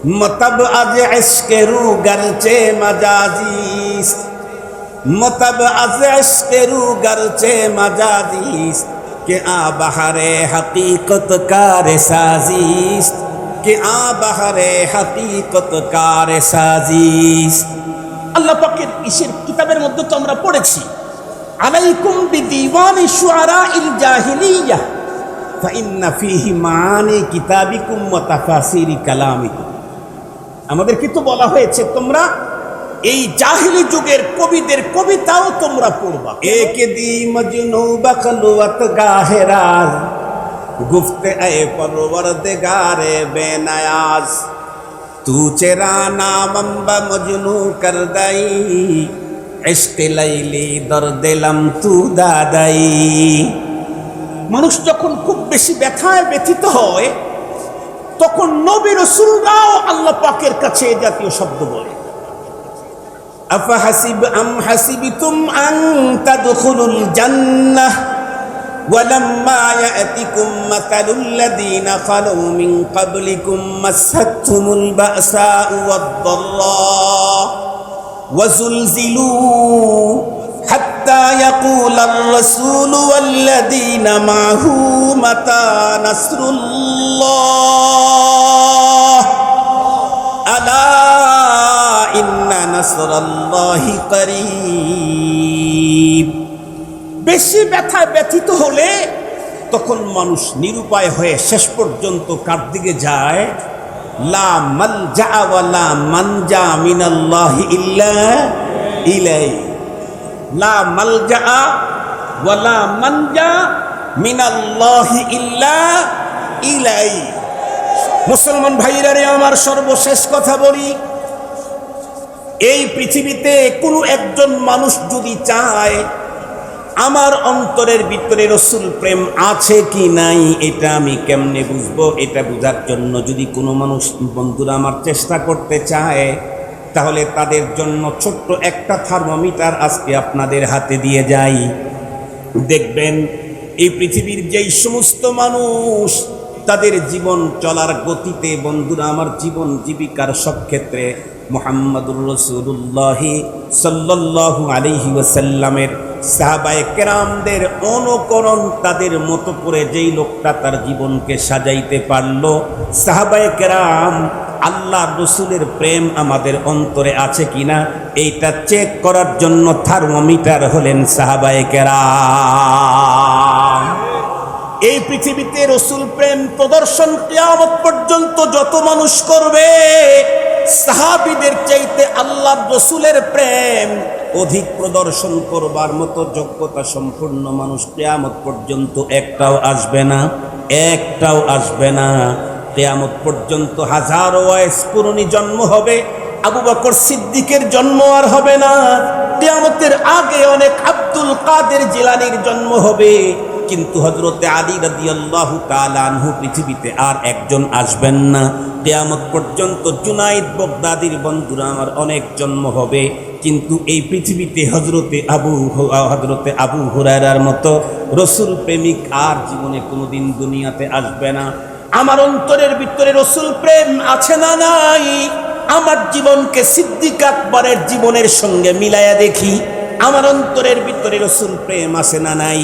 मतलब आज इश्क़ रू गरचे मजाजीस, मतलब आज इश्क़ रू गरचे मजाजीस के आ बहरे हकीकत कार साजीस, के आ बहरे हकीकत कार साजीस। আল্লাহ পাকের ইসের কিতাবের মধ্যে তো আমরা পড়েছি, আলাইকুম বিদিওয়ানি শুআরাইল জাহিলিয়াহ ফাইন্না ফীহি মাআনি কিতাবিকুম ওয়া তাফাসিরি কালামিকুম। আমাদেরকে তো বলা হয়েছে তোমরা এই জাহিলি যুগের কবিদের কবিতাও তোমরা পড়বা। এক দি মজনু বখলওয়াত গাহেরাজ গুফতে এ পরওয়ারদিগারে বেনায়াজ, तू चेरा नामंबा मजनू कर दाई इश्क लाइली दर्देलम तू दादाई। মানুষ যখন খুব বেশি ব্যথায় ব্যথিত হয় তখন নবী রাসূলরাও আল্লাহ পাকের কাছে এই জাতীয় শব্দ বলে। আফাহাসিব আম হাসিবতুম আন তাদখুলুল জান্নাহ ولما يأتكم مثل الذين خلوا من قبلكم مستهم البأساء والضراء وزلزلوا حتى يقول الرسول والذين معه متى نصر الله ألا إن نصر الله قريب। বেশি ব্যথায় ব্যথিত হলে তখন মানুষ নিরুপায় হয়ে শেষ পর্যন্ত কার দিকে যায়? লা মালজা ওয়ালা মানজা মিনাল্লাহি ইল্লা ইলাইহি, লা মালজা ওয়ালা মানজা মিনাল্লাহি ইল্লা ইলাইহি। মুসলমান ভাইরা রে, আমার সর্বশেষ কথা বলি, এই পৃথিবীতে কোনো একজন মানুষ যদি চায় আমার অন্তরের ভিতরে রসুল প্রেম আছে কি নাই এটা আমি কেমনে বুঝবো? এটা বোঝার জন্য যদি কোনো মানুষ বন্ধুরা আমার চেষ্টা করতে চায়, তাহলে তাদের জন্য ছোট্ট একটা থার্মোমিটার আজকে আপনাদের হাতে দিয়ে যাই। দেখবেন এই পৃথিবীর যেই সমস্ত মানুষ তাদের জীবন চলার গতিতে বন্ধুরা আমার জীবন জীবিকার সব ক্ষেত্রে মুহাম্মদুর রাসূলুল্লাহ সাল্লাল্লাহু আলাইহি ওয়াসাল্লামের সাহাবায়ে কেরামদের অনুকরণ, তাদের মতো করে যেই লোকটা তার জীবনকে সাজাইতে পারলো, সাহাবায়ে কেরাম আল্লাহ রসুলের প্রেম আমাদের অন্তরে আছে কিনা এইটা চেক করার জন্য থার্মোমিটার হলেন সাহাবায়ে কেরাম। এই পৃথিবীতে রসুল প্রেম প্রদর্শন কিয়ামত পর্যন্ত যত মানুষ করবে, সাহাবীদের চাইতে আল্লাহ রসুলের প্রেম অধিক প্রদর্শন করবার মতো যোগ্যতা সম্পূর্ণ মানুষ কিয়ামত পর্যন্ত একটাও আসবে না, একটাও আসবে না। কিয়ামত পর্যন্ত হাজারো ওয়াইস কুরুনি জন্ম হবে, আবু বকর সিদ্দিকের জন্ম আর হবে না। কিয়ামতের আগে অনেক আব্দুল কাদের জিলানীর জন্ম হবে, কিন্তু হযরতে আলী রাদিয়াল্লাহু তাআলা আনহু পৃথিবীতে আর একজন আসবেন না। কিয়ামত পর্যন্ত জুনাইদ বাগদাদির বন্ধুরা আমার অনেক জন্ম হবে, কিন্তু এই পৃথিবীতে হযরতে আবু হুরায়রার মতো রসুল প্রেমিক আর জীবনে কোনোদিন দুনিয়াতে আসবে না। আমার অন্তরের ভিতরে রসুল প্রেম আছে না নাই? আমার জীবনকে সিদ্দিক আকবরের জীবনের সঙ্গে মিলায়া দেখি, আমার অন্তরের ভিতরে রসুল প্রেম আছে না নাই?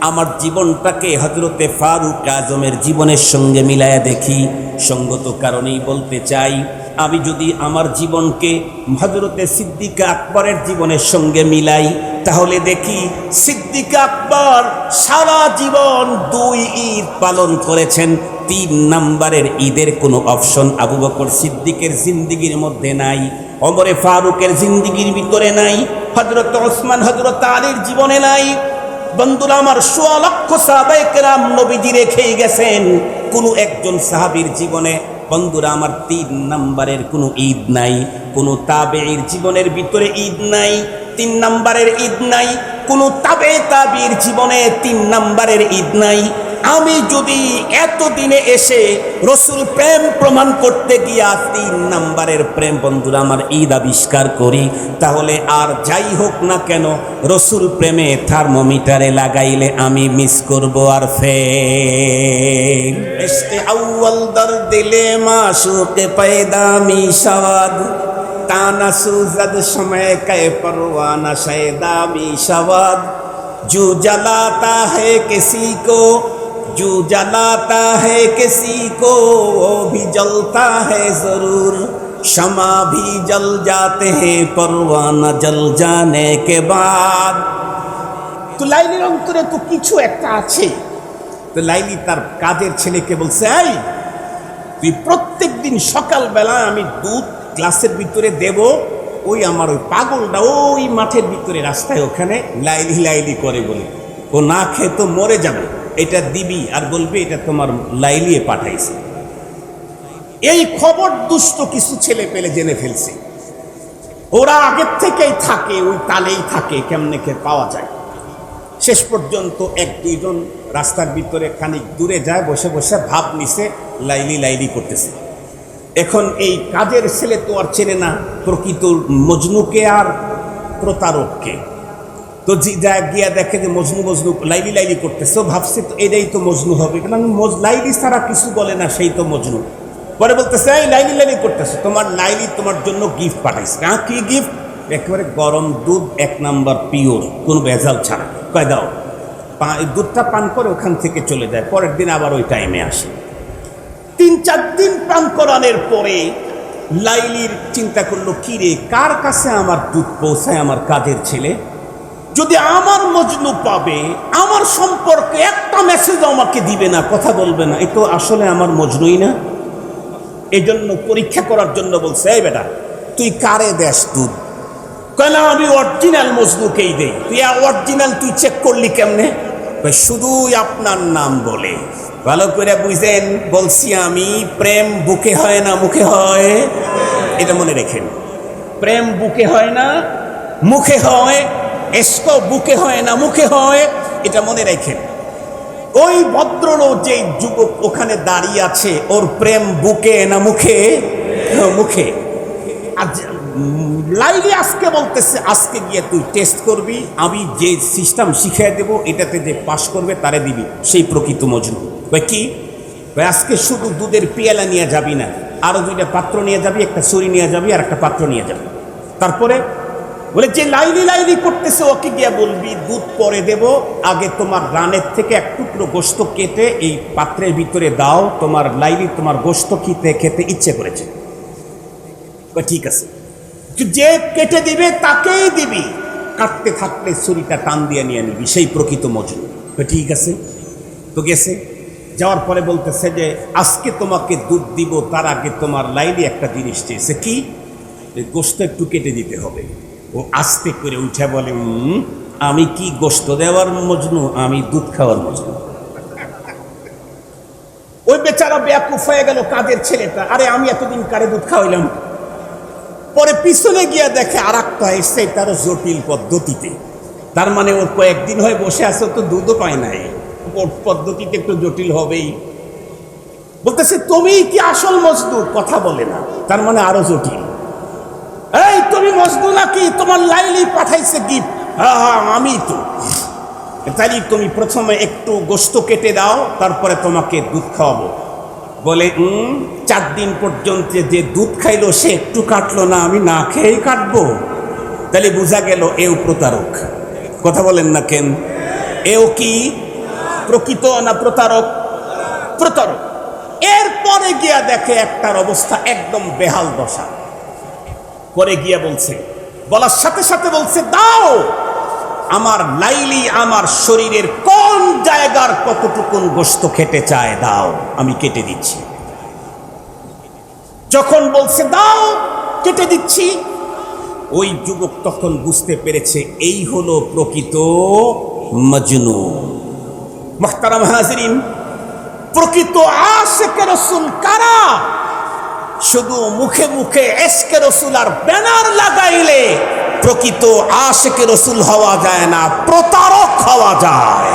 আমার জীবনটাকে হযরতে ফারুক আজমের জীবনের সঙ্গে মিলায়া দেখি। সঙ্গত কারণেই বলতে চাই, আমি যদি আমার জীবনকে হযরতে সিদ্দিক আকবরের জীবনের সঙ্গে মিলাই, তাহলে দেখি সিদ্দিক আকবর সারা জীবন 2 ঈদ পালন করেছেন, 3 নাম্বারের ঈদের কোনো অপশন আবু বকর সিদ্দিকের জিন্দিগির মধ্যে নাই, ওমরে ফারুকের জিন্দিগির ভিতরে নাই, হযরত ওসমান হযরত আলীর জীবনে নাই। বন্ধুরা আমার, 1.5 লক্ষ সাহাবায়ে কেরাম নবীজি রেখেই গেছেন, কোনো একজন সাহাবীর জীবনে বন্ধুরা আমার 3 নাম্বারের কোনো ঈদ নাই, কোনো তাবেঈর জীবনের ভিতরে ঈদ নাই, 3 নাম্বারের ঈদ নাই, কোনো তাবির জীবনে 3 নাম্বারের ঈদ নাই। আমি যদি এতদিনে এসে রসুল প্রেম প্রমাণ করতে গিয়া 3 নাম্বারের প্রেম বন্ধুরা আমার ঈদ আবিষ্কার করি, তাহলে আর যাই হোক না কেন রসুল প্রেমে থার্মোমিটারে লাগাইলে আমি মিস করব আর ফেল। ইশকে আউয়াল দর দিলে মাশুকে পয়দা মিশাওয়াদ, ताना सूजद समय कै परवाना शैदा मी शवाद, जो जलाता है किसी को, जो जलाता है किसी को वो भी जलता है जरूर, शमा भी जल जाते हैं परवाना जल जाने के बाद। তো লাইলির অন্তরে তো কিছু একটা আছে। তো লাইলি তার কাজের ছেলেকে বলছে, এই তুই প্রত্যেক দিন সকালবেলা আমি দুধ গ্লাসের ভিতরে দেব, ওই আমার ওই পাগলটা ওই মাঠের ভিতরে রাস্তায় ওখানে লাইলি লাইলি করে বলে, ও না খেয়ে তো মরে যাবে, এটা দিবি আর বলবি এটা তোমার লাইলিয়ে পাঠাইছে। এই খবর দুষ্ট কিছু ছেলে পেলে জেনে ফেলছে, ওরা আগের থেকেই থাকে, ওই তালেই থাকে, কেমনে কে পাওয়া যায়। শেষ পর্যন্ত 1-2 জন রাস্তার ভিতরে খানিক দূরে যায়, বসে বসে ভাব নিছে লাইলি লাইলি করতেছে। এখন এই কাজের ছেলে তো আর চেনে না প্রকৃত মজনুকে আর প্রতারককে, তো যা গিয়া দেখে যে মজনু মজনু লাইলি লাইলি করতেছে, ভাবছে তো এটাই তো মজনু হবে, কারণ লাইলি ছাড়া কিছু বলে না, সেই তো মজনু। পরে বলতেছে, এই লাইলি লাইলি করতেছে, তোমার লাইলি তোমার জন্য গিফট পাঠাইছে। কি গিফট? একেবারে গরম দুধ, 1 নাম্বার পিওর, কোনো ভেজাল ছাড়া। কয় দাও, দুধটা পান করে ওখান থেকে চলে যায়, পরের দিন আবার ওই টাইমে আসে। 3-4 দিন পান করানোর পরে লাইলির চিন্তা করলো, কি রে, কার কাছে আমার দুধ পৌঁছায় আমার কাজের ছেলে, যদি আমার মজনু পাবে, আমার সম্পর্কে একটা মেসেজ আমাকে দিবে না, কথা বলবে না, এ তো আসলে আমার মজনুই না। এই জন্য পরীক্ষা করার জন্য বলছে, এই বেটা তুই কারে দেশ দুধ? কেন আমি অরিজিনাল মজনুকেই দেই। তুই অরিজিনাল তুই চেক করলি কেমনে? শুধুই আপনার নাম বলে। ভালো করে বুঝেন বলছি আমি, প্রেম বুকে হয় না মুখে হয়, এটা মনে রেখেন। প্রেম বুকে হয় না মুখে হয়, এস্ক বুকে হয় না মুখে হয়, এটা মনে রেখেন। ওই ভদ্রলোক যে যুবক ওখানে দাঁড়িয়ে আছে, ওর প্রেম বুকে না মুখে? মুখে। আজ লাইলি আজকে বলতেছে, আজকে গিয়ে তুই টেস্ট করবি, আমি যে সিস্টেম শিখিয়ে দেব, এটাতে যে পাশ করবে তারে দিবি, সেই প্রকৃত মজনু। কি আজকে শুধু দুধের পেয়ালা নিয়ে যাবি না, আরো 2টা পাত্র নিয়ে যাবি, একটা ছুরি নিয়ে যাবি আর একটা পাত্র নিয়ে যাবি। তারপরে বলে যে লাইলি লাইলি করতেছে ওকে গিয়া বলবি, দুধ পরে দেব, আগে তোমার রানের থেকে 1 টুকরো গোশত কেটে এই পাত্রের ভিতরে দাও, তোমার লাইলি তোমার গোশত খেতে ইচ্ছে করেছে। ঠিক আছে, যে কেটে দিবে তাকেই দিবি, কাটতে থাকলে ছুরিটা টান দিয়ে নিয়ে নিবি, সেই প্রকৃত মজনু। ঠিক আছে, তো গেছে। যাওয়ার পরে বলতেছে যে আজকে তোমাকে দুধ দিব, তার আগে তোমার লাইলি একটা জিনিস চেয়েছে। কি? গোশত একটু কেটে দিতে হবে। ও আস্তে করে উঠে বলে, আমি কি গোশত দেওয়ার মজনু, আমি দুধ খাওয়ার মজনু। ওই বেচারা বেয়াকুফ হয়ে গেল কাজের ছেলেটা, আরে আমি এতদিন কারে দুধ খাওয়াইলাম। পরে পিছনে গিয়া দেখে আর একটা এসছে, তারও জটিল পদ্ধতিতে। তার মানে ওর কয়েকদিন হয়ে বসে আছে, তো দুধও পায় নাই, ওর পদ্ধতিতে একটু জটিল হবেই। বলতেছে, তুমি কি আসল মজনু? কথা বলে না, তার মানে আরো জটিল। এই তুমি মজনু নাকি? তোমার লাইলি পাঠাইছে গিফট। হ্যাঁ আমি তো। তাই তুমি প্রথমে একটু গোশত কেটে দাও, তারপরে তোমাকে দুধ খাওয়াবো। বলে 4 দিন পর্যন্ত যে দুধ খাইলো সে একটু কাটলো না, আমি না খেয়েই কাটবো? তাহলে বোঝা গেল এও প্রতারক। কথা বলেন না কেন? এও কি প্রকৃত না প্রতারক? প্রতারক। এরপরে গিয়া দেখে একটার অবস্থা একদম বেহাল দশা। পরে গিয়া বলছে, বলার সাথে সাথে বলছে, দাও আমার লাইলি আমার শরীরের কোন জায়গার কতটুকুন গোশত খেতে চায়, দাও আমি কেটে দিচ্ছি। যখন বলছে দাও কেটে দিচ্ছি, ওই যুবক তখন বুঝতে পেরেছে এই হলো প্রকৃত মজনু। মুহতারাম হাজিরিন, প্রকৃত আশিকে রাসূল কারা? শুধু মুখে মুখে ইশকে রাসূল আর ব্যানার লাগাইলে প্রকৃত আশিকে রাসূল হওয়া যায় না, প্রতারক হওয়া যায়।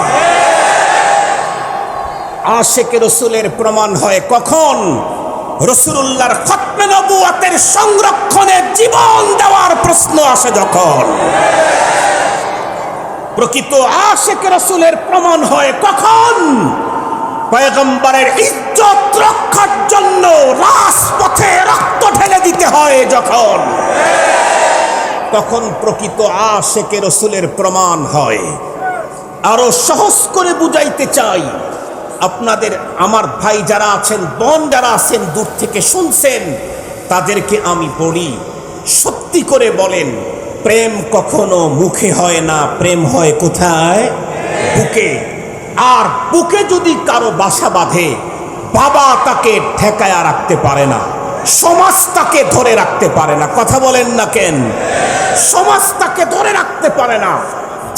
আশিক রাসূলের প্রমাণ হয় কখন? রাসূলুল্লাহর খতমে নবুয়তের সংরক্ষণে জীবন দেওয়ার প্রশ্ন আসে যখন। প্রকৃত আশিক রাসূলের প্রমাণ হয় কখন? পয়গম্বরের ইজ্জত রক্ষার জন্য রাজপথে রক্ত ঢেলে দিতে হয় যখন, তখন প্রকৃত আশিক রাসূলের প্রমাণ হয়। আরো সহজ করে বুঝাইতে চাই আপনাদের, আমার ভাই যারা আছেন, বোন যারা আছেন, দূর থেকে শুনছেন, তাদেরকে আমি বলি, সত্যি করে বলেন, প্রেম কখনো মুখে হয় না, প্রেম হয় কোথায়? বুকে। আর বুকে যদি কারো বাসা বাঁধে, বাবা তাকে ঠেকায়া রাখতে পারে না, সমাজ তাকে ধরে রাখতে পারে না। কথা বলেন না কেন? সমাজ তাকে ধরে রাখতে পারে না।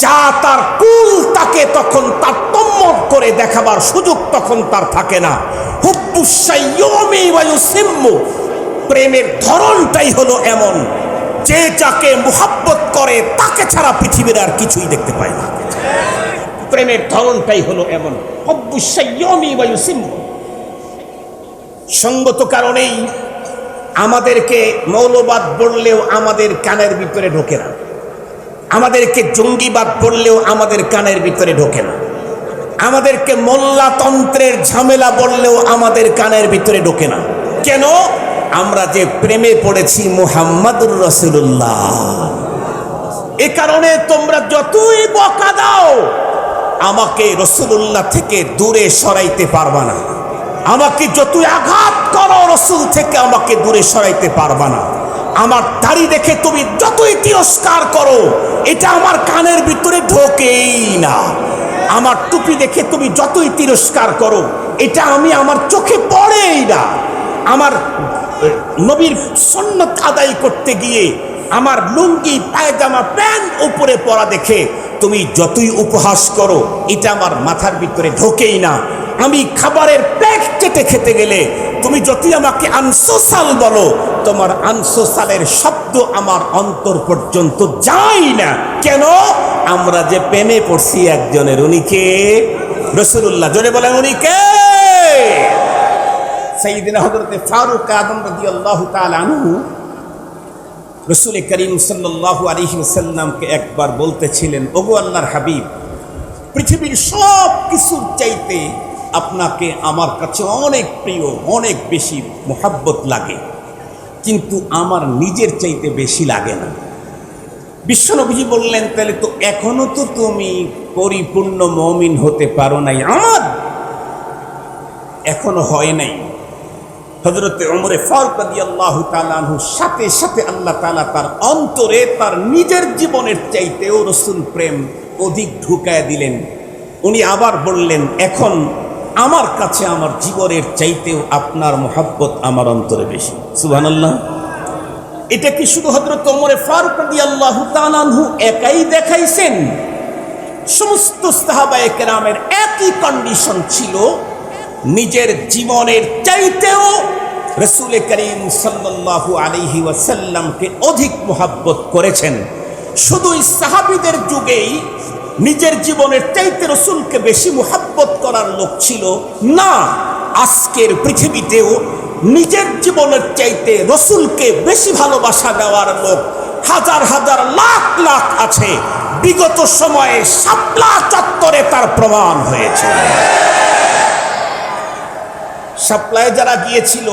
যা তার কুল তাকে তখন তারতম্য করে দেখাবার সুযোগ তখন তার থাকে না। হুব্বুসাইয়্যুমি ওয়া ইউসিম্মু, প্রেমের ধরনটাই হলো এমন, যে যাকে মুহাব্বত করে তাকে ছাড়া পৃথিবীর আর কিছুই দেখতে পায় না। প্রেমের ধরনটাই হলো এমন, হুব্বুসাইয়্যুমি ওয়া ইউসিম্মু। সঙ্গত কারণেই আমাদেরকে মৌলবাদ বললেও আমাদের কানের ভিতরে ঢোকে না, আমাদেরকে জঙ্গিবাদ বললেও আমাদের কানের ভিতরে ঢোকে না, আমাদেরকে মোল্লাতন্ত্রের ঝামেলা বললেও আমাদের কানের ভিতরে ঢোকে না। কেন? আমরা যে প্রেমে পড়েছি মুহাম্মাদুর রাসূলুল্লাহ। এ কারণে তোমরা যতই বকা দাও, আমাকে রাসূলুল্লাহ থেকে দূরে সরাইতে পারবা না। আমাকে যতই আঘাত করো, রাসূল থেকে আমাকে দূরে সরাইতে পারবা না। আমার দাড়ি দেখে তুমি যতই তিরস্কার করো, এটা আমার কানের ভিতরে ঢোকেই না। আমার টুপি দেখে তুমি যতই তিরস্কার করো, এটা আমার চোখে পড়েই না। আমার নবীর সুন্নত আদায় করতে গিয়ে আমার লুঙ্গি, পায়জামা, প্যান্ট উপরে পরা দেখে তুমি যতই উপহাস করো, এটা আমার মাথার ভিতরে ঢোকেই না। আমি খাবারের প্লেট চেটে খেতে গেলে তুমি যতই আমাকে আনসোসাল বলো, তোমার আনসোসালের শব্দ আমার অন্তর পর্যন্ত যায় না। কেন? আমরা যে প্রেমে পড়ছি একজনের, উনি কে? রাসূলুল্লাহ। জোরে বলেন, উনি কে? সাইয়েদনা হযরতে ফারুক আযম রাদিয়াল্লাহু তাআলা আনহু রাসূল করিম সাল্লাল্লাহু আলাইহি ওয়াসাল্লামকে একবার বলতেছিলেন, ওগো আল্লাহর হাবিব, পৃথিবীর সব কিছুর চাইতে আপনাকে আমার কাছে অনেক প্রিয়, অনেক বেশি মোহাব্বত লাগে, কিন্তু আমার নিজের চাইতে বেশি লাগে না। বিশ্বনবীজি বললেন, তাহলে তো এখনো তো তুমি পরিপূর্ণ মুমিন হতে পারো নাই, আমার এখনো হয় নাই। হযরতে ওমর ফারুক রাদিয়াল্লাহু তাআলা আনহুর সাথে সাথে আল্লাহ তাআলা তার অন্তরে তার নিজের জীবনের চাইতেও রাসূল প্রেম অধিক ঢুকায় দিলেন। উনি আবার বললেন, এখন আমার কাছে আমার জীবনের চাইতেও আপনার মুহাব্বত আমার অন্তরে বেশি। সুবহানাল্লাহ। এটা কি শুধু হযরত ওমর ফারুক রাদিয়াল্লাহু তাআলা আনহু একাই দেখাইছেন? সমস্ত সাহাবায়ে কেরামের একই কন্ডিশন ছিল, নিজের জীবনের চাইতেও রাসূল করিম সাল্লাল্লাহু আলাইহি ওয়াসাল্লামকে অধিক মুহাব্বত করেছেন। শুধু সাহাবীদের যুগেই নিজের জীবনের চাইতে রাসূলকে বেশি মুহাব্বত করার লোক ছিল না, আজকের পৃথিবীতেও নিজের জীবনের চাইতে রাসূলকে বেশি ভালোবাসা দেওয়ার লোক হাজার হাজার লাখ লাখ আছে। বিগত সময়ে শাপলা চত্বরে তার প্রমাণ হয়েছে। শাপলায় যারা গিয়েছিল,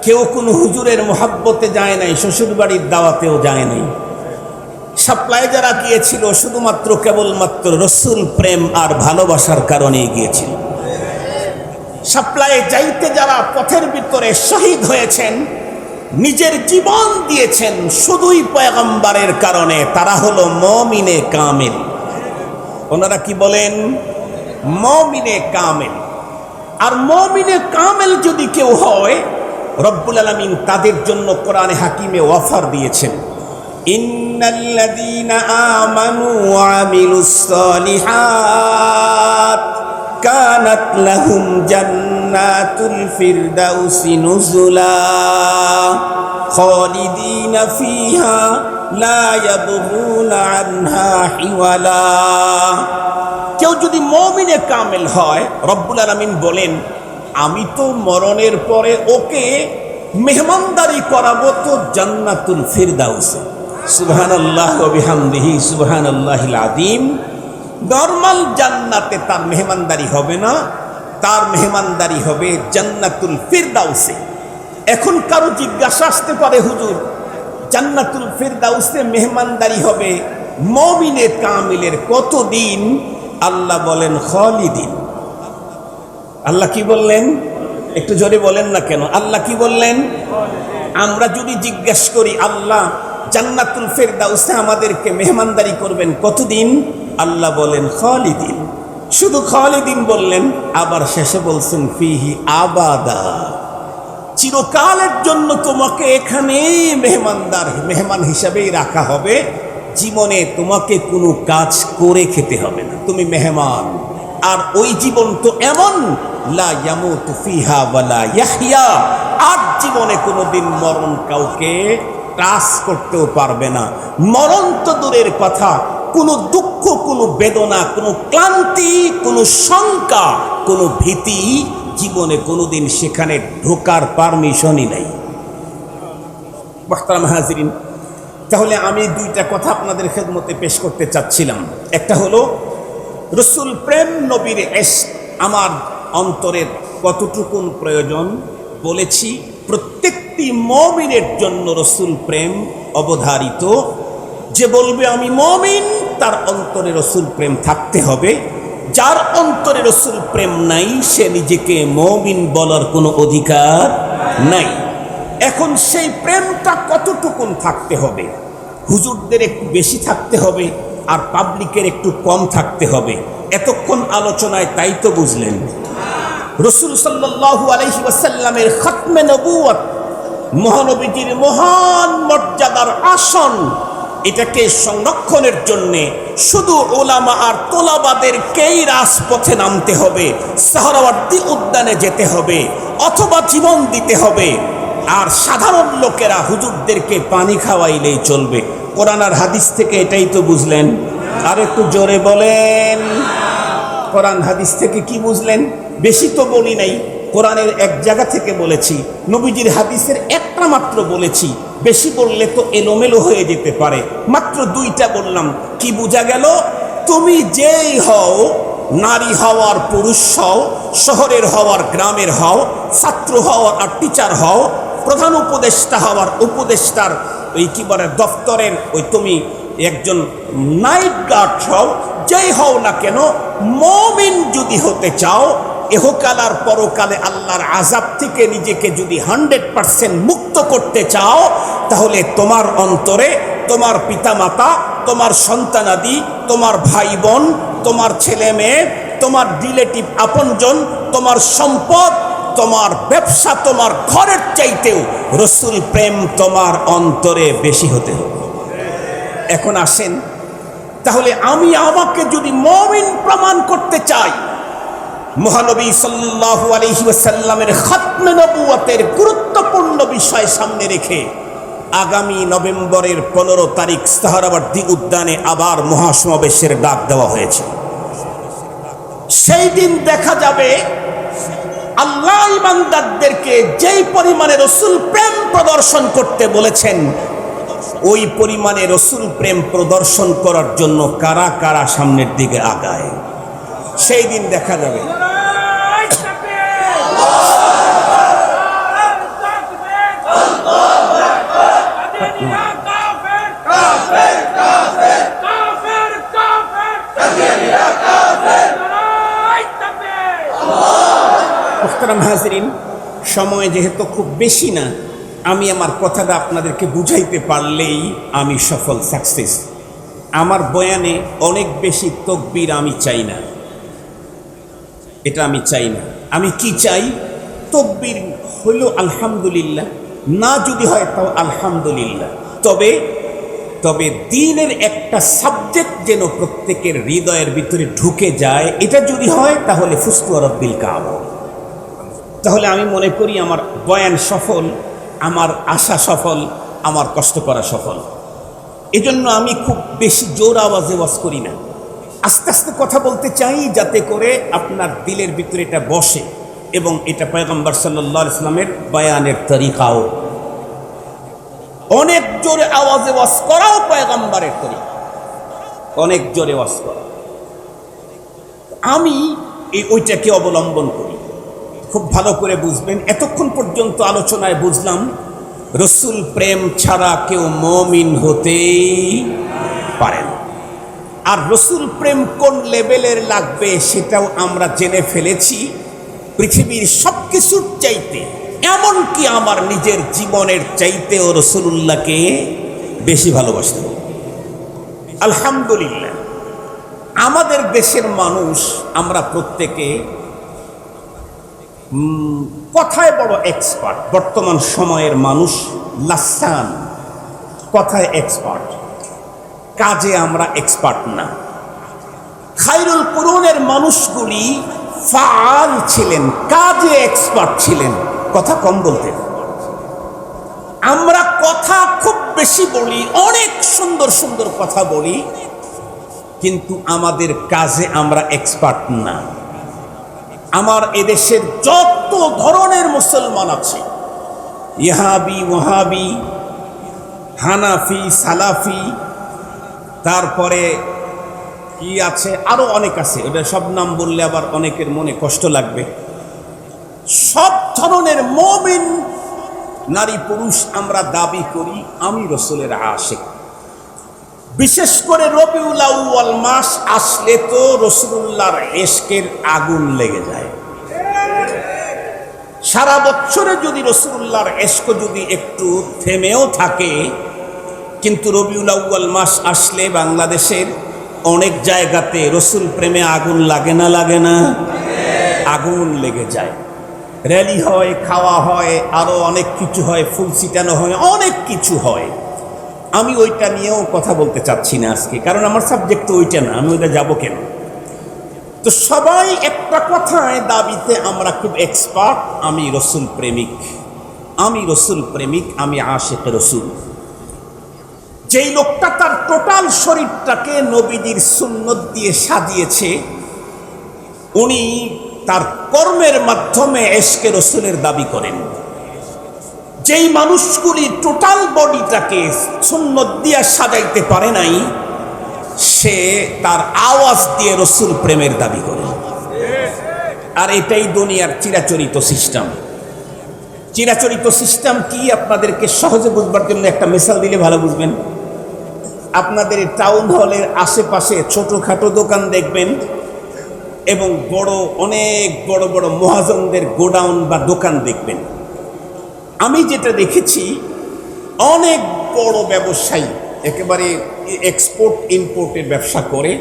কেউ কোনো হুজুরের মুহাব্বতে যায় নাই, শ্বশুর বাড়ির দাওয়াতেও যায় নাই। শাপলায় যারা গিয়েছিল, শুধুমাত্র কেবলমাত্র রাসূল প্রেম আর ভালোবাসার কারণেই গিয়েছিল। শাপলায় যাইতে যারা পথের ভিতরে শহীদ হয়েছেন, নিজের জীবন দিয়েছেন শুধুই পয়গম্বরের কারণে, তারা হলো মুমিনে কামিল। ওনারা কি বলেন? মুমিনে কামিল। আর মুমিনে কামিল যদি কেউ হয়, রব্বুল আলামিন তাদের জন্য কোরআনে হাকিমে অফার দিয়েছেন, ইন্নাল্লাযীনা আমানু ওয়া আমিলুস সালিহাত কানাত লাহুম জান্নাতুল ফিরদাউসি নুজুলা খালিদিনা ফিহা লা ইয়াবগুনা আনহা হিওয়ালা। কেউ যদি মুমিনে কামেল হয়, রব্বুল আলামিন বলেন আমি তো মরণের পরে ওকে মেহমানদারি করাবো তো জান্নাতুল ফিরদাউসে। সুবহানাল্লাহ ওয়া বিহামদিহি সুবহানাল্লাহিল আযীম। নরমাল জান্নাতে তার মেহমানদারি হবে না, তার মেহমানদারি হবে জান্নাতুল ফিরদাউসে। এখন কারো জিজ্ঞাসা আসতে পারে, হুজুর জান্নাতুল ফিরদাউসে মেহমানদারি হবে মুমিনে কামিলের কতদিন? আল্লাহ বলেন খালিদিন। আল্লাহ কি বললেন? একটু জোরে বলেন না কেন? আল্লাহ কি বললেন? আমরা যদি জিজ্ঞেস করি আল্লাহ জান্নাতুল ফিরদাউসে আমাদেরকে মেহমানদারি করবেন কতদিন? আল্লাহ বলেন খালিদিন। শুধু খালিদিন বললেন, আবার শেষে বলছেন ফিহি আবাদা, চিরকালের জন্য তোমাকে এখানেই মেহমান হিসাবেই রাখা হবে। জীবনে তোমাকে কোনো কাজ করে খেতে হবে না, তুমি মেহমান। আর ওই জীবন তো এমন, লা ইয়ামুতু ফিহা ওয়ালা ইয়াহইয়া, আর জীবনে কোনোদিন মরণ কাউকে টাচ করতেও পারবে না। মরণ তো দূরের কথা, কোনো দুঃখ, কোনো বেদনা, কোনো ক্লান্তি, কোনো শঙ্কা, কোনো ভীতি জীবনে কোনোদিন সেখানে ঢোকার পারমিশনই নাই। মুহতারাম হাজিরিন, তাহলে আমি দুইটা কথা আপনাদের খেদমতে পেশ করতে চাচ্ছিলাম। একটা হলো রসুল প্রেম, নবীর ইশক আমার অন্তরের কতটুকুন প্রয়োজন বলেছি। প্রত্যেকটি মুমিনের জন্য রসুল প্রেম অবধারিত। যে বলবে আমি মুমিন, তার অন্তরে রসুল প্রেম থাকতে হবে। যার অন্তরে রসুল প্রেম নাই, সে নিজেকে মুমিন বলার কোনো অধিকার নাই। এখন সেই প্রেমটা কতটুকুন থাকতে হবে? হুজুরদের একটু বেশি থাকতে হবে, আর পাবলিকের একটু কম থাকতে হবে। এতক্ষণ আলোচনায় তাই তো বুঝলেন। রাসূল সাল্লাল্লাহু আলাইহি ওয়াসাল্লামের খতমে নবুয়ত, মহানবীজির মহান মর্যাদার আসন, এটাকে সংরক্ষণের জন্যে শুধু ওলামা আর তোলাবাদেরকেই রাজপথে নামতে হবে, সাহারাওয়ার্দী উদ্যানে যেতে হবে, অথবা জীবন দিতে হবে। আর সাধারণ লোকেরা হুজুরদেরকে পানি খাওয়াইলেই চলবে। কোরআন আর হাদিস থেকে এটাই তো বুঝলেন। আর একটু জোরে বলেন, কোরআন হাদিস থেকে কি বুঝলেন? বেশি তো বলি নাই, কোরআনের এক জায়গা থেকে বলেছি, নবীজির হাদিসের একটা মাত্র বলেছি। বেশি বললে তো এলোমেলো হয়ে যেতে পারে, মাত্র দুইটা বললাম। কি বোঝা গেল? তুমি যেই হও, নারী হওয়ার পুরুষ হও, শহরের হওয়ার গ্রামের হও, ছাত্র হওয়ার আর টিচার হও, প্রধান উপদেষ্টা হওয়ার উপদেষ্টার ওই কি বলে দফতরের ওই তুমি একজন নাইট গার্ড হও, যেই হও না কেন, মুমিন যদি হতে চাও, এহকাল আর পরকালে আল্লাহর আযাব থেকে নিজেকে যদি 100% মুক্ত করতে চাও, তাহলে তোমার অন্তরে তোমার পিতামাতা, তোমার সন্তানাদি, তোমার ভাই বোন, তোমার ছেলে মেয়ে, তোমার রিলেটিভ আপনজন, তোমার সম্পদ, তোমার ব্যবসা, তোমার ঘরের চাইতেও রসুল প্রেম তোমার অন্তরে বেশি হতে হবে। এখন আসেন, তাহলে আমি আমাকে যদি মুমিন প্রমাণ করতে চাই, মহানবী সাল্লাল্লাহু আলাইহি ওয়াসাল্লামের খতমে নবুয়তের গুরুত্বপূর্ণ বিষয় সামনে রেখে আগামী নভেম্বরের 15 তারিখ সাহারাওয়ার্দী উদ্যানে আবার মহাসমাবেশের ডাক দেওয়া হয়েছে। সেই দিন দেখা যাবে আল্লাহ ইমানদারদেরকে যেই পরিমাণে রসুল প্রেম প্রদর্শন করতে বলেছেন, ওই পরিমাণে রসুল প্রেম প্রদর্শন করার জন্য কারা কারা সামনের দিকে আগায়, সেই দিন দেখা যাবে। মুহতারাম হাজিরিন, সময় যেহেতু খুব বেশি না, আমি আমার কথাটা আপনাদেরকে বুঝাইতে পারলেই আমি সফল, সাকসেস। আমার বয়ানে অনেক বেশি তকবীর আমি চাই না, এটা আমি চাই না। আমি কি চাই? তকবীর হলো আলহামদুলিল্লাহ, না যদি হয় তাও আলহামদুলিল্লাহ। তবে দ্বীনের একটা সাবজেক্ট যেন প্রত্যেকের হৃদয়ের ভিতরে ঢুকে যায়, এটা যদি হয় তাহলে ফুস্তু রব্বিল কাবা। তাহলে আমি মনে করি আমার বয়ান সফল, আমার আশা সফল, আমার কষ্ট করা সফল। এজন্য আমি খুব বেশি জোর আওয়াজে ওয়াজ করি না, আস্তে আস্তে কথা বলতে চাই, যাতে করে আপনার দিলের ভিতরে এটা বসে। এবং এটা পয়গম্বর সাল্লাল্লাহু আলাইহি ওয়াসাল্লামের বয়ানের তরিকাও। অনেক জোরে আওয়াজে ওয়াজ করাও পয়গম্বরের তরিকা, অনেক জোরে ওয়াজ করা। আমি ওইটাকে অবলম্বন করি। খুব ভালো করে বুঝবেন, এতক্ষণ পর্যন্ত আলোচনায় বুঝলাম রসুল প্রেম ছাড়া কেউ মুমিন হতেই পারে না। আর রসুল প্রেম কোন লেভেলের লাগবে সেটাও আমরা জেনে ফেলেছি। পৃথিবীর সব কিছুর চাইতে, এমনকি আমার নিজের জীবনের চাইতেও রসুলুল্লাহকে বেশি ভালোবাসতে হবে। আলহামদুলিল্লাহ, আমাদের দেশের মানুষ আমরা প্রত্যেকে কথায় বড় এক্সপার্ট। বর্তমান সময়ের মানুষ লাসান, কথায় এক্সপার্ট, কাজে আমরা এক্সপার্ট না। খায়রুল কুরুনের মানুষগুলি ফাআল ছিলেন, কাজে এক্সপার্ট ছিলেন, কথা কম বলতেন। আমরা কথা খুব বেশি বলি, অনেক সুন্দর সুন্দর কথা বলি, কিন্তু আমাদের কাজে আমরা এক্সপার্ট না। আমার এদেশের যত ধরনের মুসলমান আছে, ইহাবি, ওয়াহাবি, হানাফি, সালাফি, তারপরে কি আছে আরো অনেক আছে, ওটা সব নাম বললে আবার অনেকের মনে কষ্ট লাগবে। সব ধরনের মুমিন নারী পুরুষ আমরা দাবি করি আমি রসুলের আশিক। বিশেষ করে রবিউল আউয়াল মাস আসলে তো রসুলুল্লাহর ইশকের আগুন লেগে যায়। সারা বছরে যদি রসুলুল্লাহর ইশক যদি একটু থেমেও থাকে, কিন্তু রবিউল আউয়াল মাস আসলে বাংলাদেশের অনেক জায়গাতে রসুল প্রেমে আগুন লাগে না, লাগে না? আগুন লেগে যায়। র্যালি হয়, খাওয়া হয়, আরো অনেক কিছু হয়, ফুল ছিটানো হয়, অনেক কিছু হয়। আমি ওইটা নিয়েও কথা বলতে চাচ্ছি না আজকে, কারণ আমার সাবজেক্ট তো ওইটা না, আমি ওইটা যাবো কেন? তো সবাই একটা কথায় দাবিতে আমরা খুব এক্সপার্ট, আমি রসুল প্রেমিক, আমি রসুল প্রেমিক, আমি আশিক রসুল। যেই লোকটা তার টোটাল শরীরটাকে নবীজির সুন্নত দিয়ে সাজিয়েছে, উনি তার কর্মের মাধ্যমে ইশকে রসুলের দাবি করেন। যেই মানুষগুলি টোটাল বডিটাকে সুন্নত দিয়ে সাজাইতে পারে নাই, সে তার আওয়াজ দিয়ে রসুল প্রেমের দাবি করে। আর এটাই দুনিয়ার চিরাচরিত সিস্টেম। চিরাচরিত সিস্টেম কি আপনাদেরকে সহজে বুঝবার জন্য একটা মিসাল দিলে ভালো বুঝবেন। আপনাদের টাউন হলের আশেপাশে ছোটখাটো দোকান দেখবেন, এবং বড় অনেক বড় বড় মহাজনদের গোডাউন বা দোকান দেখবেন। আমি যেটা দেখেছি, অনেক বড় ব্যবসায়ী একেবারে এক্সপোর্ট ইম্পোর্টের ব্যবসা করে,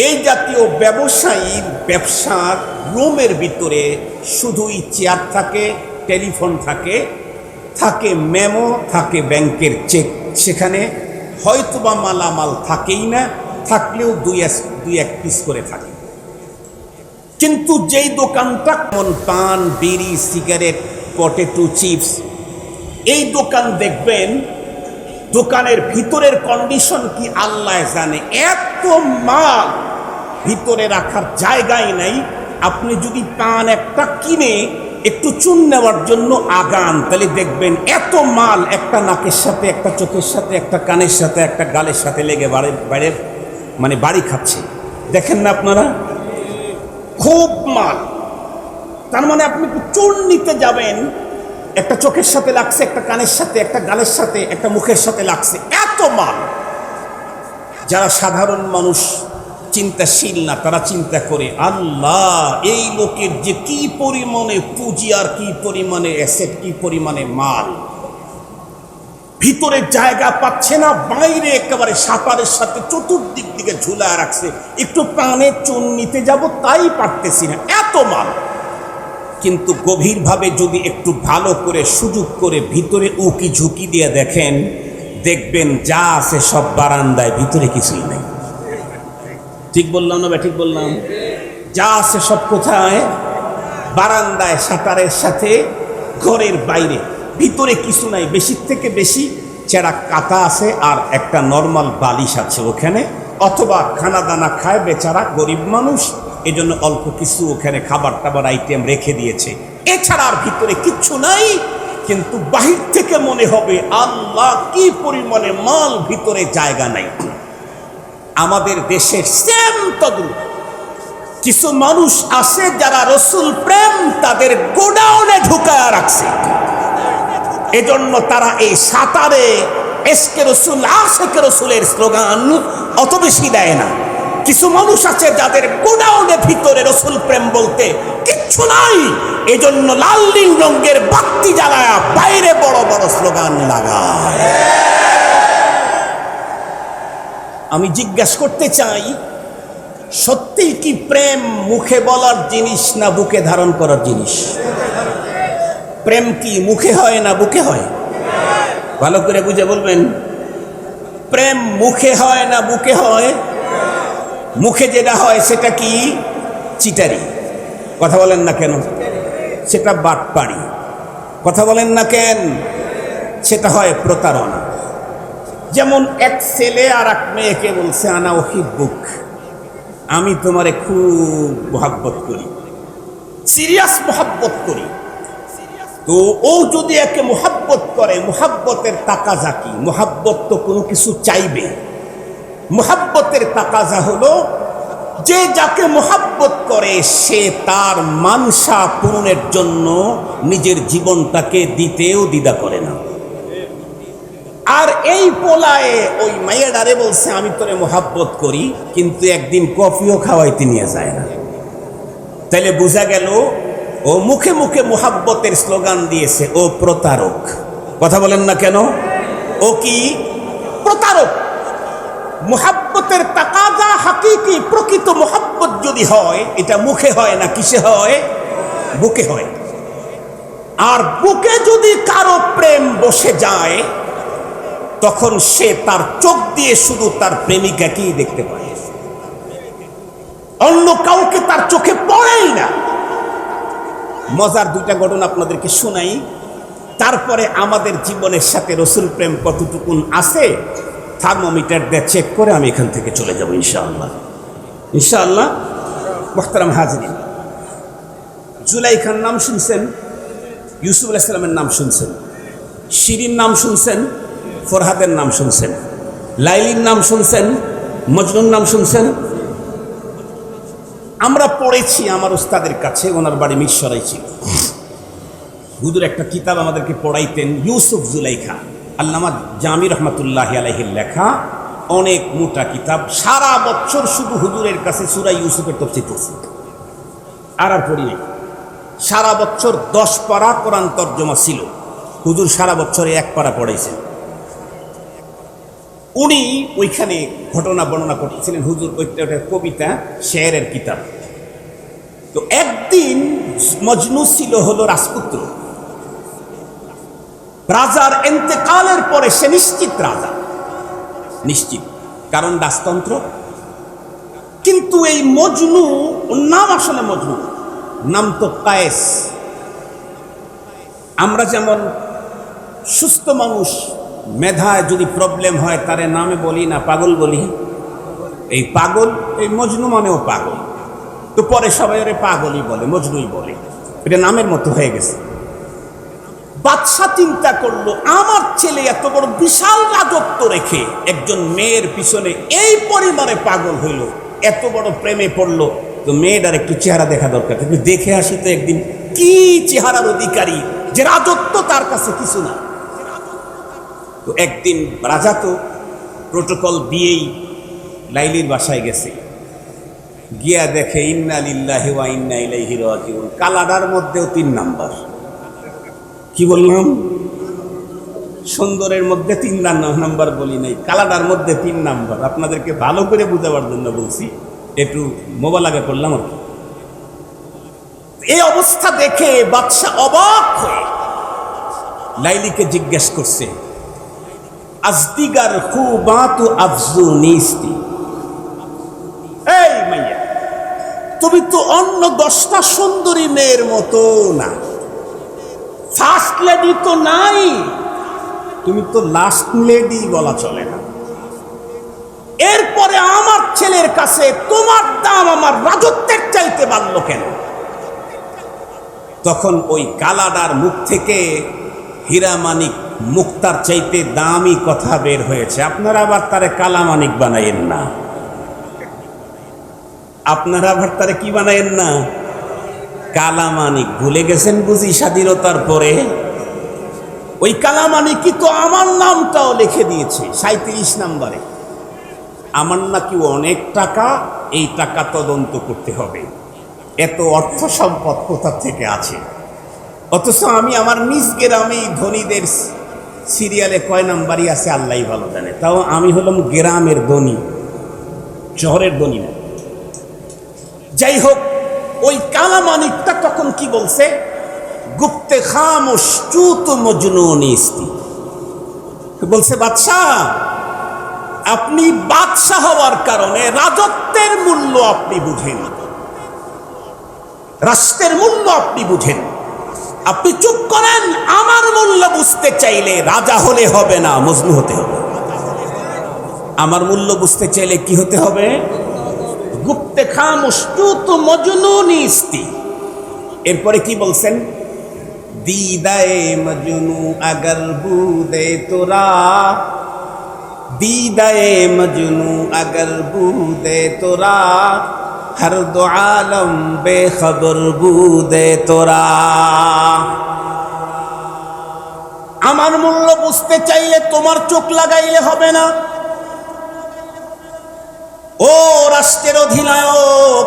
এই জাতীয় ব্যবসায়ীর ব্যবসার রুমের ভিতরে শুধুই চেয়ার থাকে, টেলিফোন থাকে, থাকে মেমো, থাকে ব্যাংকের চেক, সেখানে হয়তোবা মালামাল থাকেই না, থাকলেও দুই এক পিস করে থাকে। কিন্তু যেই দোকানটা যেমন পান, বিড়ি, সিগারেট, পটেটো চিপস, এই দোকান দেখবেন, দোকানের ভিতরের কন্ডিশন কি আল্লাহ জানে, এত মাল ভিতরে রাখার জায়গাই নাই। আপনি যদি পান একটা কিনে একটু চুন নেওয়ার জন্য আগান, তাহলে দেখবেন এত মাল একটা নাকের সাথে, একটা চোখের সাথে, একটা কানের সাথে, একটা গালের সাথে লেগে বাইরে মানে বাড়ি খাচ্ছে। দেখেন না আপনারা, খুব মাল। তার মানে আপনি চুন নিতে যাবেন, একটা চোখের সাথে লাগছে, একটা কানের সাথে, একটা গালের সাথে, একটা মুখের সাথে লাগছে, এত মাল। যারা সাধারণ মানুষ চিন্তাশীল না, তারা চিন্তা করে, আল্লাহ, এই লোকের যে কি পরিমাণে পুঁজি, আর কি পরিমাণে অ্যাসেট, কি পরিমাণে মাল, ভিতরে জায়গা পাচ্ছে না, বাইরে একেবারে সাপারের সাথে চতুর্দিক দিকে ঝুলা রাখছে, একটু পানে চুন নিতে যাব তাই পারতেছি না, এত মাল। কিন্তু গভীরভাবে যদি একটু ভালো করে সুযোগ করে ভিতরে উকি ঝুঁকি দিয়ে দেখেন, দেখবেন যা আছে সব বারান্দায়, ভিতরে কিছুই নাই। ঠিক বললাম না? ঠিক বললাম? যা আছে সব কোথায়? বারান্দায়, শাটারের সাথে, ঘরের বাইরে, ভিতরে কিছু নাই। বেশির থেকে বেশি চেরা কাটা আছে আর একটা নর্মাল বালিশ আছে ওখানে, অথবা খানা দানা খায় বেচারা গরিব মানুষ, এজন্য অল্প কিছু ওখানে খাবার টাবার আইটেম রেখে দিয়েছে, এছাড়া আর ভিতরে কিচ্ছু নাই। কিন্তু বাহির থেকে মনে হবে আল্লাহ কি পরিমাণে মাল, ভিতরে জায়গা নাই। আমাদের দেশের সেম তদ্রুপ কিছু মানুষ আছে যারা রসুল প্রেম তাদের গোডাউনে ঢুকায়া রাখছে, এজন্য তারা এই সাতারে এসকে রসুল আশেকে রসুলের স্লোগান অত বেশি দেয় না। কিছু মানুষ আছে যাদের গোডাউনে ভিতরে রসুল প্রেম বলতে কিচ্ছু নাই, এজন্য লাল নীল রঙের বাতি জ্বালায়া বাইরে বড় বড় স্লোগান লাগায়। আমি জিজ্ঞাসা করতে চাই, সত্যি কি প্রেম মুখে বলার জিনিস না বুকে ধারণ করার জিনিস? প্রেম কি মুখে হয় না বুকে হয়? ভালো করে বুঝে বলবেন, প্রেম মুখে হয় না বুকে হয়? মুখে যেটা হয় সেটা কি? চিটারি। কথা বলেন না কেন? সেটা বাটপাড়ি। কথা বলেন না কেন? সেটা হয় প্রতারণা। যেমন এক ছেলে আর এক মেয়েকে বলছে আনা ওহিব্বুক, আমি তোমারে খুব মোহাব্বত করি, সিরিয়াস মোহাব্বত করি। তো ও যদি একে মোহাব্বত করে, মোহাব্বতের তাকাজা কি? মোহাব্বত তো কোনো কিছু চাইবে। মোহাব্বতের তাকাজা হলো যে যাকে মোহাব্বত করে সে তার মানসা পূরণের জন্য নিজের জীবনটাকে দিতেও দ্বিধা করে না। আর এই পোলায় ওই মাইয়াডারে বলছে আমি তোরে মোহাব্বত করি, কিন্তু একদিন কফিও খাওয়াইতে নিয়ে যায় না। তাইলে বোঝা গেল ও মুখে মুখে মোহাব্বতের স্লোগান দিয়েছে, ও প্রতারক। কথা বলেন না কেন? ও কি প্রতারক। মোহাব্বতের তাকাজা হাকিকি প্রকৃত মোহাব্বত যদি হয়, এটা মুখে হয় না কিসে হয়? বুকে হয়। আর বুকে যদি কারো প্রেম বসে যায়, তখন সে তার চোখ দিয়ে শুধু তার প্রেমিকাকেই দেখতে পায়, অন্য কাউকে তার চোখে পড়েই না। মজার দুইটা ঘটনা আপনাদেরকে শোনাই, তারপরে আমাদের জীবনের সাথে রসুল প্রেম কতটুকুন আছে থার্মোমিটার দিয়ে চেক করে আমি এখান থেকে চলে যাব ইনশাআল্লাহ। ইনশাআল্লাহ। মুহতারাম হাজরিন, জুলাইখার নাম শুনছেন, ইউসুফ আলাইহিস সালামের নাম শুনছেন, শিরিন নাম শুনছেন, ফরহাদের নাম শুনছেন, লাইলির নাম শুনছেন, মজনুর নাম শুনছেন। আমরা পড়েছি আমার উস্তাদের কাছে, ওনার বাড়ি মিরসরাই ছিল। হুজুর একটা কিতাব আমাদেরকে পড়াইতেন, ইউসুফ জুলাইখা, আল্লামা জামি রহমাতুল্লাহি আলাইহির লেখা, অনেক মোটা কিতাব। সারা বছর শুধু হুজুরের কাছে সূরা ইউসুফের তাফসীর পড়ছি, আর পড়ি নাই। সারা বছর 10 পারা কোরআন তরজমা ছিল, হুজুর সারা বছরে 1 পারা পড়াইছেন। উনি ওইখানে ঘটনা বর্ণনা করতেছিলেন, হুজুর ওইটা কবিতা শেয়ারের কিতাব। তো একদিন মজনু ছিল হলো রাজপুত্র, রাজার ইন্তেকালের পরে সে নিশ্চিত রাজা, নিশ্চিত, কারণ রাজতন্ত্র। কিন্তু এই মজনু, ওর নাম আসলে মজনু, নাম তো কায়েস। আমরা যেমন সুস্থ মানুষ মেধায় যদি প্রবলেম হয় তারে নামে বলি না পাগল বলি, এই পাগল, এই মজনু মানেও পাগল। তো পরে সবাই ওরে পাগলই বলে, মজনুই বলে, এটা নামের মতো হয়ে গেছে। বাদশা চিন্তা করলো আমার ছেলে এত বড় বিশাল রাজত্ব রেখে একজন মেয়ের পিছনে এই পরিমাণে পাগল হইল, এত বড় প্রেমে পড়লো, তো মেয়েটার একটু চেহারা দেখা দরকার, একটু দেখে আসি তো একদিন কি চেহারার অধিকারী, যে রাজত্ব তার কাছে কিছু না। তো একদিন রাজা তো প্রোটোকল দিয়েই লাইলির বাসায় গেছে, গিয়া দেখে ইন্না লিল্লাহি ওয়া ইন্না ইলাইহি রাজিউন, কালাডার মধ্যেও 3 নাম্বার। কি বললাম? সুন্দরের মধ্যে 3 নাম্বার বলি নাই, কালাডার মধ্যে 3 নাম্বার। আপনাদেরকে ভালো করে বুঝাবার জন্য বলছি, একটু মোবাইল করলাম আর কি। এই অবস্থা দেখে বাদশা অবাক হয়ে লাইলিকে জিজ্ঞেস করছে, আজদিগার খুবাতু আফজু নিস্তি, এই মাইয়া তুমি তো অন্য 10টা সুন্দরী মেয়ের মতো না, ফার্স্ট লেডি তো নাই, তুমি তো লাস্ট লেডি বলা চলে না। এরপরে আমার ছেলের কাছে তোমার দাম আমার রাজত্বের চাইতে বাড়লো কেন? তখন ওই কালাডার মুখ থেকে হীরামানিক মুক্তার চাইতে দামি কথা বের হয়েছে। আপনারা আবার তারে কালামানিক বানাইেন না, আপনারা আবার তারে কি বানাইেন না, কালামানিক। ভুলে গেছেন বুঝি স্বাধীনতার পরে? ওই কালামানিকই তো আমার নামটাও লিখে দিয়েছে 37 নম্বরে। আমার নাকি অনেক টাকা, এই টাকা তদন্ত করতে হবে। এত অর্থ সম্পদ কোথা থেকে আছে? অথচ আমি আমার নিজ গ্রামেই ধনীদের সিরিয়ালে কয় নাম্বারই আছে আল্লাহই ভালো জানে। তাও আমি হলাম গ্রামের ধনী, শহরের ধনী না। যাই হোক, ওই কালামানিকটা তখন কি বলছে? গুপ্তে খামোশ চুত মজনুনিস্তি বলছে, বাদশাহ আপনি বাদশাহ হওয়ার কারণে রাজত্বের মূল্য আপনি বুঝেন, রাষ্ট্রের মূল্য আপনি বুঝেন। আপনি চুপ করেন। আমার মূল্য বুঝতে চাইলে রাজা হলে হবে না, মজনু হতে হবে। আমার মূল্য বুঝতে চাইলে কি হতে হবে? গুপ্তে খামোশ চুত মজনুনিস্তি। এরপরে কি বলছেন? दीदाए मजनू अगर बूदे तोरा, दीदाए मजनू अगर बूदे तोरा, हर दो आलम बेखबर बूदे तोरा। আমার মূল্য বুঝতে চাইলে তোমার চোখ লাগাইলে হবে না। ও রাষ্ট্রের অধিনায়ক,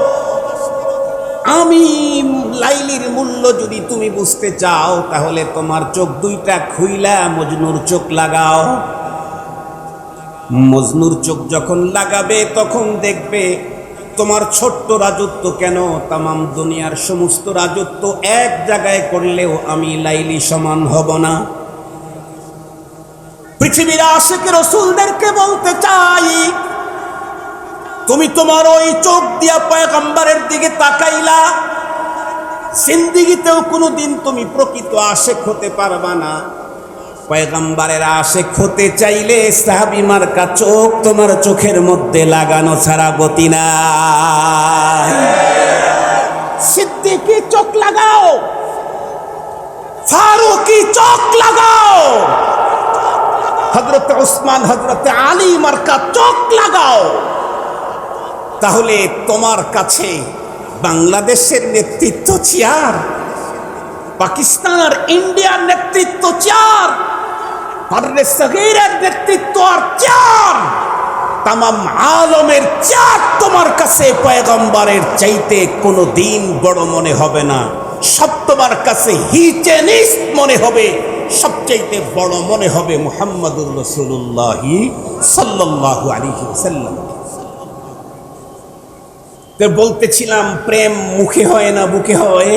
আমি লাইলির মূল্য যদি তুমি বুঝতে চাও তাহলে তোমার চোখ দুইটা খুইলা মজনুর চোখ লাগাও। মজনুর চোখ যখন লাগাবে তখন দেখবে তোমার ছোট্ট রাজত্ব কেন, তামাম দুনিয়ার সমস্ত রাজত্ব এক জায়গায় করলেও আমি লাইলি সমান হব না। পৃথিবীর আশিক রাসূলদেরকে বলতে চাই, তুমি তোমার ওই চোখ দিয়া পয়গম্বরের দিকে তাকাইলা, জিন্দেগিতেও কোনোদিন তুমি প্রকৃত আশিক হতে পারবা না। পয়গম্বরের আশিক হতে চাইলে সাহাবী মার্কা চোখ তোমার চোখের মধ্যে লাগানো ছাড়া গতি না। সিদ্দিকী চোখ লাগাও, ফারুকী চোখ লাগাও, হযরত উসমান হযরত আলী মার্কা চোখ লাগাও। তাহলে তোমার কাছে বাংলাদেশের নেতৃত্ব চেয়ার, পাকিস্তান আর ইন্ডিয়ার নেতৃত্ব চেয়ার, বাররে সগীরের নেতৃত্ব আর চেয়ার, তামাম আলমের চেয়ার তোমার কাছে পয়গম্বরের চাইতে কোনো দিন বড় মনে হবে না। সব তোমার কাছে হিচে নিচ মনে হবে। সবচাইতে বড় মনে হবে মুহাম্মদুর রাসূলুল্লাহ সাল্লাল্লাহু আলাইহি ওয়াসাল্লাম। বলতেছিলাম প্রেম মুখে হয় না বুকে হয়?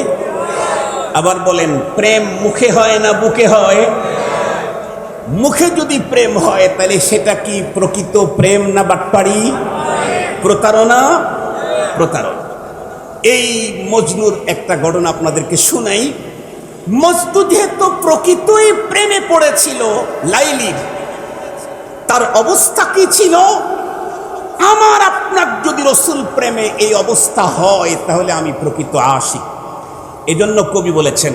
আবার বলেন, প্রেম মুখে হয় না বুকে হয়? মুখে যদি প্রেম হয় তাহলে সেটা কি প্রকৃত প্রেম না বাটপাড়ি, প্রতারণা? প্রতারণা। এই মজনুর একটা ঘটনা আপনাদেরকে শোনাই। মজনু যেহেতু প্রকৃতই প্রেমে পড়েছিল লাইলির, তার অবস্থা কি ছিল? আমার আপনার যদি রসুল প্রেমে এই অবস্থা হয় তাহলে আমি প্রকৃত আশিক। এজন্য কবি বলেছেন,